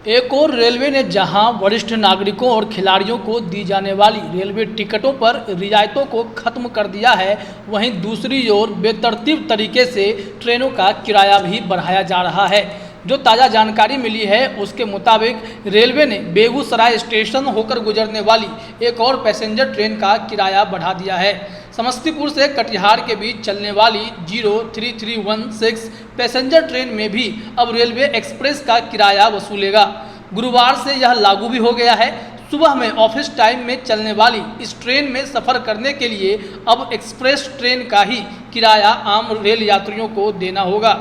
एक और रेलवे ने जहां वरिष्ठ नागरिकों और खिलाड़ियों को दी जाने वाली रेलवे टिकटों पर रियायतों को खत्म कर दिया है, वहीं दूसरी ओर बेतरतीब तरीके से ट्रेनों का किराया भी बढ़ाया जा रहा है। जो ताज़ा जानकारी मिली है उसके मुताबिक रेलवे ने बेगूसराय स्टेशन होकर गुजरने वाली एक और पैसेंजर ट्रेन का किराया बढ़ा दिया है। समस्तीपुर से कटिहार के बीच चलने वाली 03316 पैसेंजर ट्रेन में भी अब रेलवे एक्सप्रेस का किराया वसूलेगा। गुरुवार से यह लागू भी हो गया है। सुबह में ऑफिस टाइम में चलने वाली इस ट्रेन में सफ़र करने के लिए अब एक्सप्रेस ट्रेन का ही किराया आम रेल यात्रियों को देना होगा।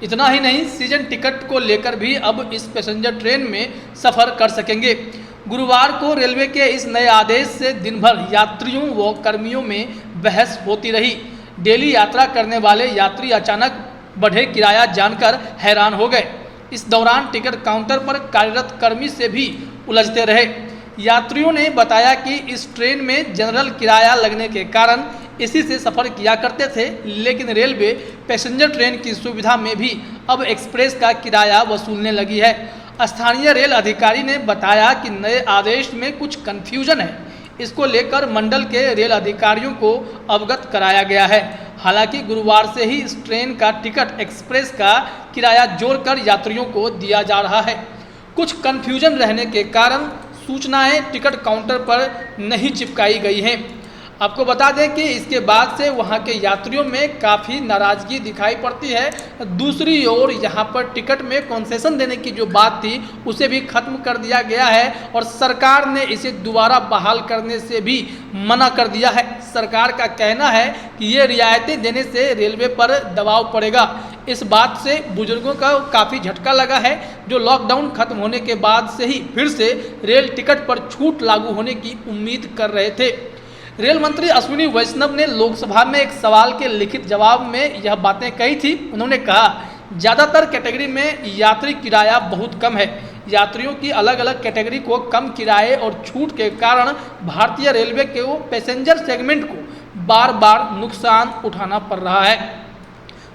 इतना ही नहीं, सीजन टिकट को लेकर भी अब इस पैसेंजर ट्रेन में सफ़र कर सकेंगे। गुरुवार को रेलवे के इस नए आदेश से दिन भर यात्रियों व कर्मियों में बहस होती रही। डेली यात्रा करने वाले यात्री अचानक बढ़े किराया जानकर हैरान हो गए। इस दौरान टिकट काउंटर पर कार्यरत कर्मी से भी उलझते रहे। यात्रियों ने बताया कि इस ट्रेन में जनरल किराया लगने के कारण इसी से सफ़र किया करते थे, लेकिन रेलवे पैसेंजर ट्रेन की सुविधा में भी अब एक्सप्रेस का किराया वसूलने लगी है। स्थानीय रेल अधिकारी ने बताया कि नए आदेश में कुछ कन्फ्यूजन है। इसको लेकर मंडल के रेल अधिकारियों को अवगत कराया गया है। हालांकि गुरुवार से ही इस ट्रेन का टिकट एक्सप्रेस का किराया जोड़कर यात्रियों को दिया जा रहा है। कुछ कन्फ्यूजन रहने के कारण सूचनाएं टिकट काउंटर पर नहीं चिपकाई गई हैं। आपको बता दें कि इसके बाद से वहां के यात्रियों में काफ़ी नाराज़गी दिखाई पड़ती है। दूसरी ओर यहां पर टिकट में कंसेशन देने की जो बात थी उसे भी खत्म कर दिया गया है और सरकार ने इसे दोबारा बहाल करने से भी मना कर दिया है। सरकार का कहना है कि ये रियायतें देने से रेलवे पर दबाव पड़ेगा। इस बात से बुजुर्गों का काफ़ी झटका लगा है, जो लॉकडाउन खत्म होने के बाद से ही फिर से रेल टिकट पर छूट लागू होने की उम्मीद कर रहे थे। रेल मंत्री अश्विनी वैष्णव ने लोकसभा में एक सवाल के लिखित जवाब में यह बातें कही थी। उन्होंने कहा, ज़्यादातर कैटेगरी में यात्री किराया बहुत कम है। यात्रियों की अलग अलग कैटेगरी को कम किराए और छूट के कारण भारतीय रेलवे के पैसेंजर सेगमेंट को बार बार नुकसान उठाना पड़ रहा है।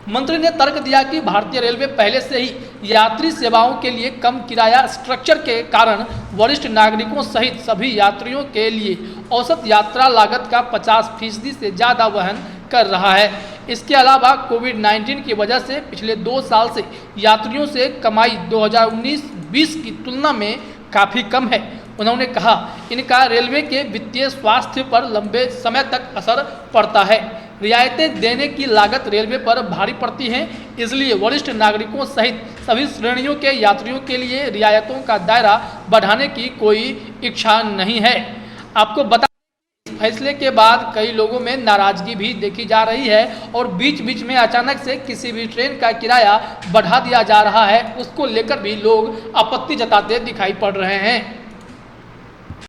मंत्री ने तर्क दिया कि भारतीय रेलवे पहले से ही यात्री सेवाओं के लिए कम किराया स्ट्रक्चर के कारण वरिष्ठ नागरिकों सहित सभी यात्रियों के लिए औसत यात्रा लागत का 50% से ज़्यादा वहन कर रहा है। इसके अलावा कोविड-19 की वजह से पिछले 2 साल से यात्रियों से कमाई 2019-20 की तुलना में काफ़ी कम है। उन्होंने कहा, इनका रेलवे के वित्तीय स्वास्थ्य पर लंबे समय तक असर पड़ता है। रियायतें देने की लागत रेलवे पर भारी पड़ती हैं, इसलिए वरिष्ठ नागरिकों सहित सभी श्रेणियों के यात्रियों के लिए रियायतों का दायरा बढ़ाने की कोई इच्छा नहीं है। आपको बता इस फैसले के बाद कई लोगों में नाराजगी भी देखी जा रही है और बीच बीच में अचानक से किसी भी ट्रेन का किराया बढ़ा दिया जा रहा है, उसको लेकर भी लोग आपत्ति जताते दिखाई पड़ रहे हैं।